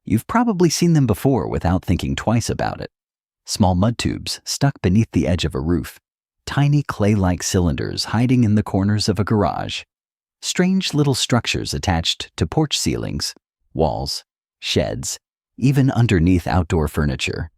You've probably seen them before without thinking twice about it. Small mud tubes stuck beneath the edge of a roof, tiny clay-like cylinders hiding in the corners of a garage, strange little structures attached to porch ceilings, walls, sheds, even underneath outdoor furniture.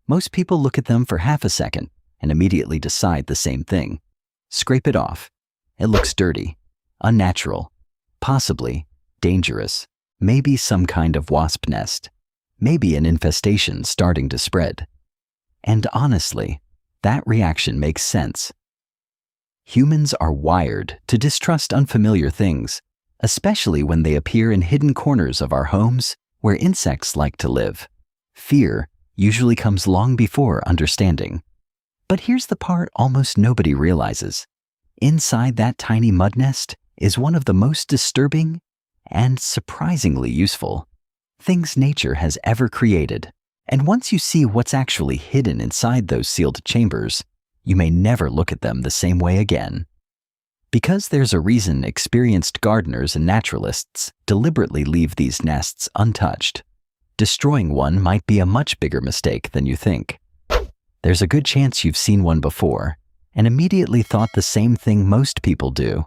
Most people look at them for half a second and immediately decide the same thing. Scrape it off. It looks dirty, unnatural, possibly dangerous, maybe some kind of wasp nest, maybe an infestation starting to spread. And honestly, that reaction makes sense. Humans are wired to distrust unfamiliar things, especially when they appear in hidden corners of our homes where insects like to live. Fear usually comes long before understanding. But here's the part almost nobody realizes. Inside that tiny mud nest is one of the most disturbing and surprisingly useful things nature has ever created. And once you see what's actually hidden inside those sealed chambers, you may never look at them the same way again. Because there's a reason experienced gardeners and naturalists deliberately leave these nests untouched. Destroying one might be a much bigger mistake than you think. There's a good chance you've seen one before and immediately thought the same thing most people do.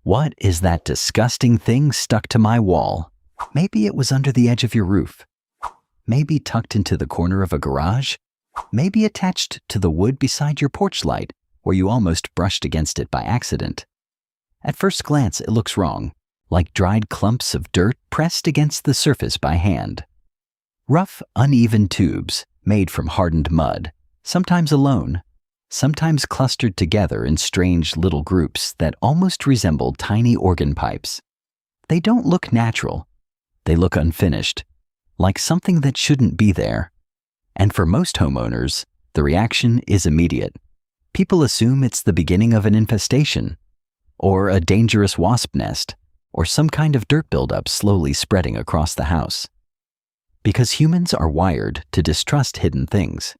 What is that disgusting thing stuck to my wall? Maybe it was under the edge of your roof. Maybe tucked into the corner of a garage. Maybe attached to the wood beside your porch light, where you almost brushed against it by accident. At first glance, it looks wrong, like dried clumps of dirt pressed against the surface by hand. Rough, uneven tubes made from hardened mud, sometimes alone, sometimes clustered together in strange little groups that almost resemble tiny organ pipes. They don't look natural. They look unfinished, like something that shouldn't be there. And for most homeowners, the reaction is immediate. People assume it's the beginning of an infestation, or a dangerous wasp nest, or some kind of dirt buildup slowly spreading across the house. Because humans are wired to distrust hidden things,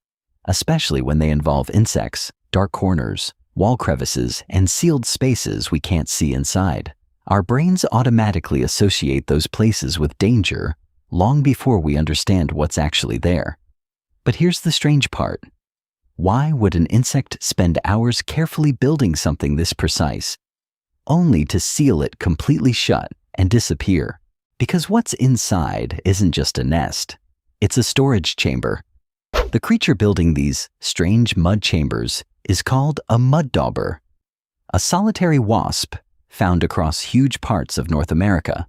especially when they involve insects, dark corners, wall crevices, and sealed spaces we can't see inside. Our brains automatically associate those places with danger long before we understand what's actually there. But here's the strange part. Why would an insect spend hours carefully building something this precise, only to seal it completely shut and disappear? Because what's inside isn't just a nest, it's a storage chamber. The creature building these strange mud chambers is called a mud dauber, a solitary wasp found across huge parts of North America.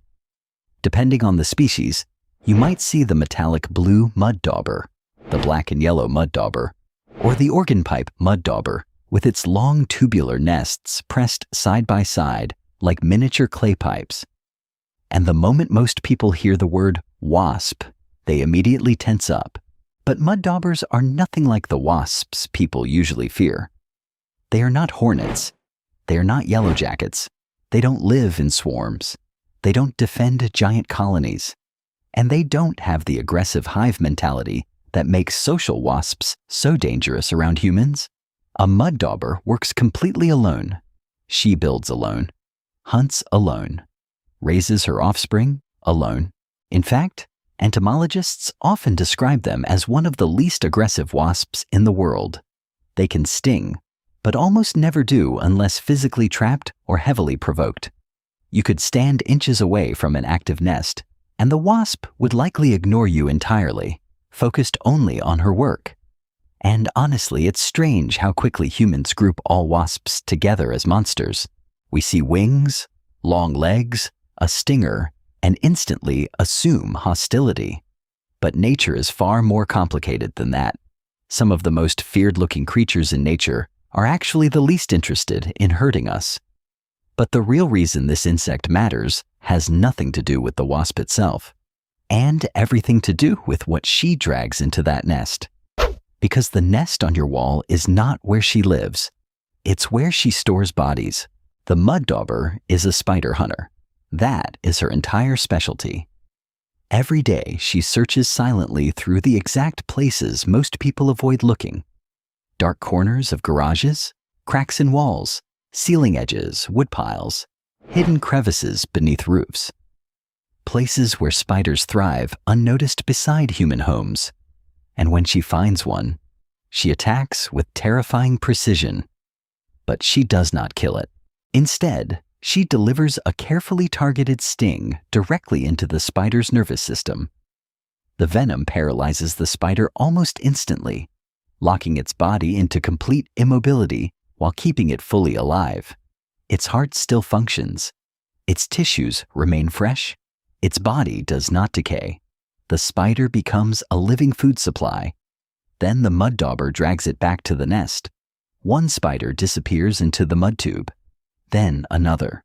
Depending on the species, you might see the metallic blue mud dauber, the black and yellow mud dauber, or the organ pipe mud dauber with its long tubular nests pressed side by side like miniature clay pipes. And the moment most people hear the word wasp, they immediately tense up. But mud daubers are nothing like the wasps people usually fear. They are not hornets. They are not yellowjackets. They don't live in swarms. They don't defend giant colonies. And they don't have the aggressive hive mentality that makes social wasps so dangerous around humans. A mud dauber works completely alone. She builds alone, hunts alone, raises her offspring alone. In fact, entomologists often describe them as one of the least aggressive wasps in the world. They can sting, but almost never do unless physically trapped or heavily provoked. You could stand inches away from an active nest, and the wasp would likely ignore you entirely, focused only on her work. And honestly, it's strange how quickly humans group all wasps together as monsters. We see wings, long legs, a stinger, and instantly assume hostility. But nature is far more complicated than that. Some of the most feared-looking creatures in nature are actually the least interested in hurting us. But the real reason this insect matters has nothing to do with the wasp itself, and everything to do with what she drags into that nest. Because the nest on your wall is not where she lives. It's where she stores bodies. The mud dauber is a spider hunter. That is her entire specialty. Every day, she searches silently through the exact places most people avoid looking. Dark corners of garages, cracks in walls, ceiling edges, wood piles, hidden crevices beneath roofs. places where spiders thrive unnoticed beside human homes. And when she finds one, she attacks with terrifying precision. But she does not kill it. Instead, she delivers a carefully targeted sting directly into the spider's nervous system. The venom paralyzes the spider almost instantly, locking its body into complete immobility while keeping it fully alive. Its heart still functions. Its tissues remain fresh. Its body does not decay. The spider becomes a living food supply. Then the mud dauber drags it back to the nest. One spider disappears into the mud tube. Then another.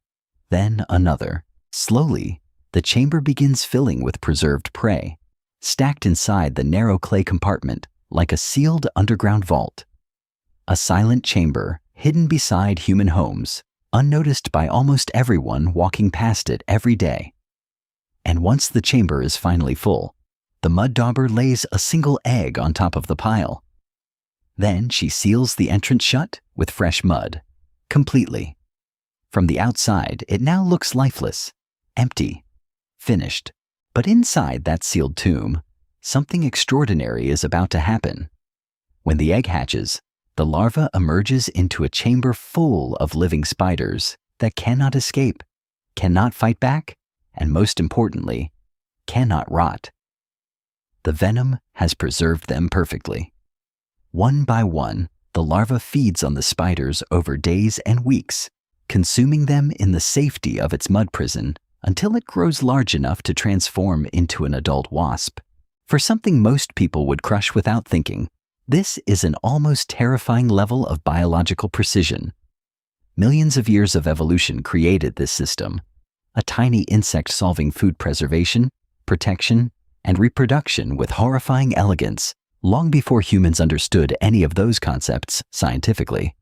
Then another. Slowly, the chamber begins filling with preserved prey, stacked inside the narrow clay compartment like a sealed underground vault. A silent chamber hidden beside human homes, unnoticed by almost everyone walking past it every day. And once the chamber is finally full, the mud dauber lays a single egg on top of the pile. Then she seals the entrance shut with fresh mud, completely. From the outside, it now looks lifeless, empty, finished. But inside that sealed tomb, something extraordinary is about to happen. When the egg hatches, the larva emerges into a chamber full of living spiders that cannot escape, cannot fight back, and most importantly, cannot rot. The venom has preserved them perfectly. One by one, the larva feeds on the spiders over days and weeks, consuming them in the safety of its mud prison until it grows large enough to transform into an adult wasp. For something most people would crush without thinking, this is an almost terrifying level of biological precision. Millions of years of evolution created this system, a tiny insect solving food preservation, protection, and reproduction with horrifying elegance, long before humans understood any of those concepts scientifically.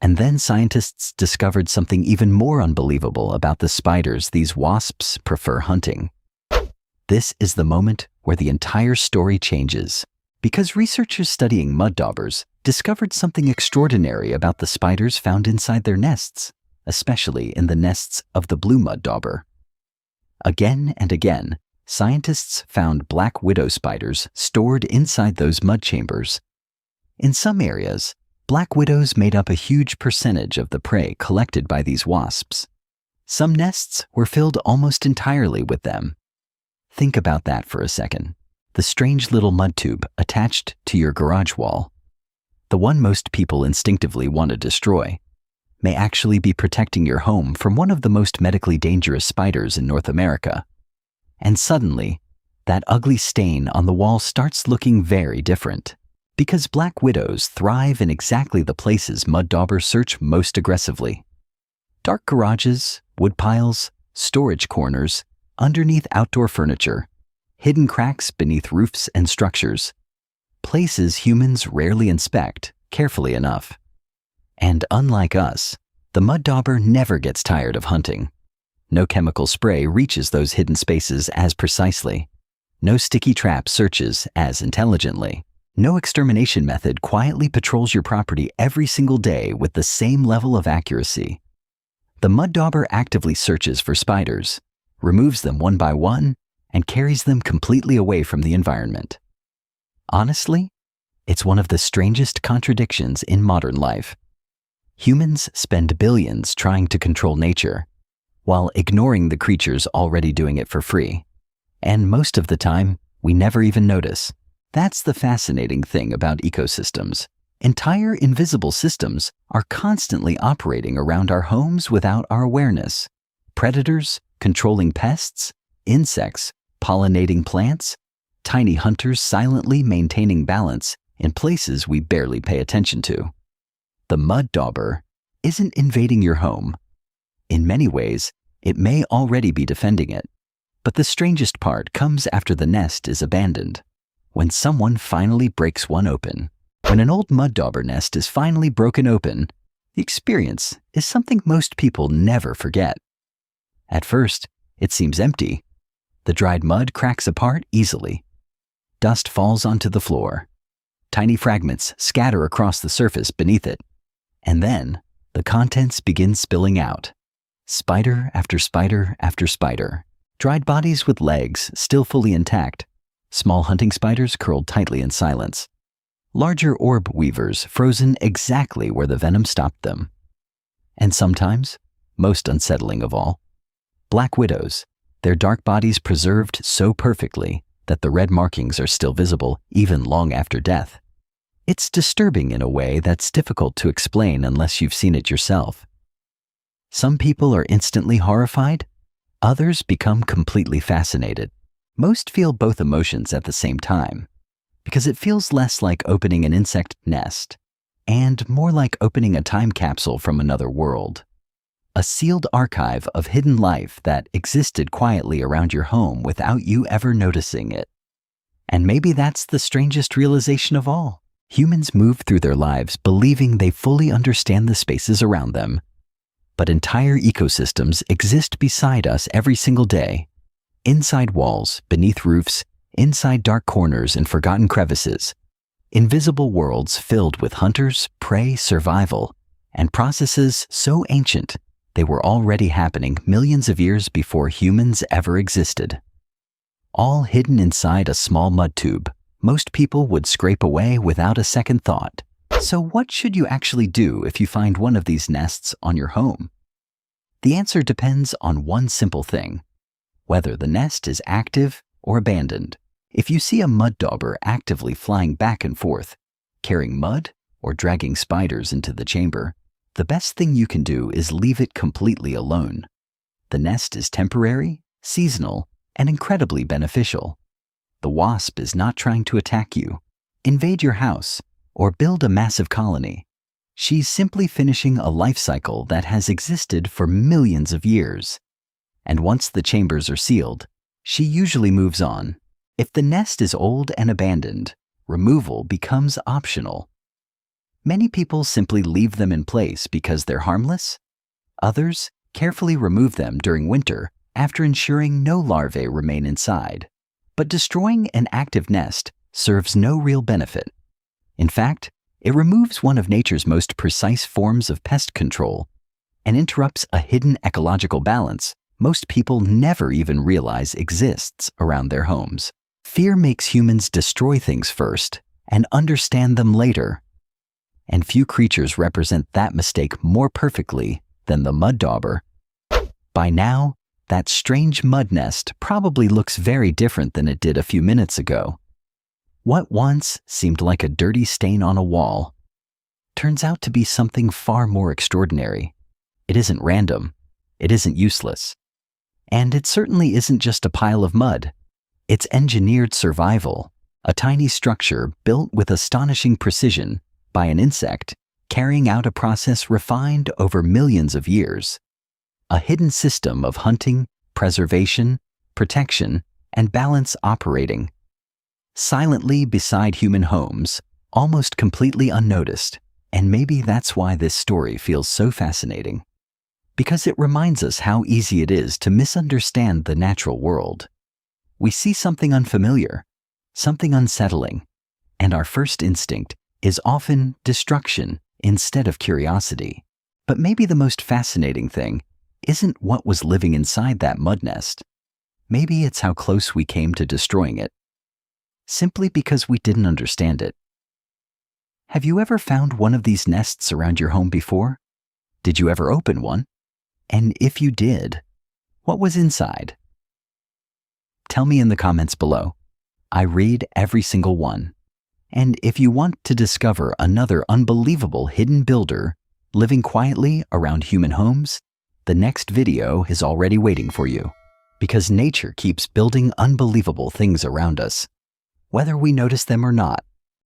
And then scientists discovered something even more unbelievable about the spiders these wasps prefer hunting. This is the moment where the entire story changes, because researchers studying mud daubers discovered something extraordinary about the spiders found inside their nests, especially in the nests of the blue mud dauber. Again and again, scientists found black widow spiders stored inside those mud chambers. In some areas, black widows made up a huge percentage of the prey collected by these wasps. Some nests were filled almost entirely with them. Think about that for a second. The strange little mud tube attached to your garage wall, the one most people instinctively want to destroy, may actually be protecting your home from one of the most medically dangerous spiders in North America. And suddenly, that ugly stain on the wall starts looking very different, because black widows thrive in exactly the places mud daubers search most aggressively. Dark garages, wood piles, storage corners, underneath outdoor furniture, hidden cracks beneath roofs and structures, places humans rarely inspect carefully enough. And unlike us, the mud dauber never gets tired of hunting. No chemical spray reaches those hidden spaces as precisely. No sticky trap searches as intelligently. No extermination method quietly patrols your property every single day with the same level of accuracy. The mud dauber actively searches for spiders, removes them one by one, and carries them completely away from the environment. Honestly, it's one of the strangest contradictions in modern life. Humans spend billions trying to control nature, while ignoring the creatures already doing it for free. And most of the time, we never even notice. That's the fascinating thing about ecosystems. Entire invisible systems are constantly operating around our homes without our awareness. Predators controlling pests, insects pollinating plants, tiny hunters silently maintaining balance in places we barely pay attention to. The mud dauber isn't invading your home. In many ways, it may already be defending it. But the strangest part comes after the nest is abandoned. When someone finally breaks one open. When an old mud dauber nest is finally broken open, the experience is something most people never forget. At first, it seems empty. The dried mud cracks apart easily. Dust falls onto the floor. Tiny fragments scatter across the surface beneath it. And then, the contents begin spilling out. Spider after spider after spider, dried bodies with legs still fully intact, small hunting spiders curled tightly in silence, larger orb weavers frozen exactly where the venom stopped them. And sometimes, most unsettling of all, black widows, their dark bodies preserved so perfectly that the red markings are still visible even long after death. It's disturbing in a way that's difficult to explain unless you've seen it yourself. Some people are instantly horrified, others become completely fascinated. Most feel both emotions at the same time, because it feels less like opening an insect nest and more like opening a time capsule from another world. A sealed archive of hidden life that existed quietly around your home without you ever noticing it. And maybe that's the strangest realization of all. Humans move through their lives believing they fully understand the spaces around them. But entire ecosystems exist beside us every single day. Inside walls, beneath roofs, inside dark corners and forgotten crevices. Invisible worlds filled with hunters, prey, survival, and processes so ancient they were already happening millions of years before humans ever existed. All hidden inside a small mud tube most people would scrape away without a second thought. So what should you actually do if you find one of these nests on your home? The answer depends on one simple thing: whether the nest is active or abandoned. If you see a mud dauber actively flying back and forth, carrying mud or dragging spiders into the chamber, the best thing you can do is leave it completely alone. The nest is temporary, seasonal, and incredibly beneficial. The wasp is not trying to attack you, invade your house, or build a massive colony. She's simply finishing a life cycle that has existed for millions of years. And once the chambers are sealed, she usually moves on. If the nest is old and abandoned, removal becomes optional. Many people simply leave them in place because they're harmless. Others carefully remove them during winter after ensuring no larvae remain inside. But destroying an active nest serves no real benefit. In fact, it removes one of nature's most precise forms of pest control and interrupts a hidden ecological balance most people never even realize exists around their homes. Fear makes humans destroy things first and understand them later. And few creatures represent that mistake more perfectly than the mud dauber. By now, that strange mud nest probably looks very different than it did a few minutes ago. What once seemed like a dirty stain on a wall turns out to be something far more extraordinary. It isn't random, it isn't useless, and it certainly isn't just a pile of mud. It's engineered survival, a tiny structure built with astonishing precision by an insect carrying out a process refined over millions of years. A hidden system of hunting, preservation, protection, and balance operating silently beside human homes, almost completely unnoticed. And maybe that's why this story feels so fascinating. Because it reminds us how easy it is to misunderstand the natural world. We see something unfamiliar, something unsettling, and our first instinct is often destruction instead of curiosity. But maybe the most fascinating thing isn't what was living inside that mud nest. Maybe it's how close we came to destroying it, simply because we didn't understand it. Have you ever found one of these nests around your home before? Did you ever open one? And if you did, what was inside? Tell me in the comments below. I read every single one. And if you want to discover another unbelievable hidden builder living quietly around human homes, the next video is already waiting for you. Because nature keeps building unbelievable things around us, whether we notice them or not.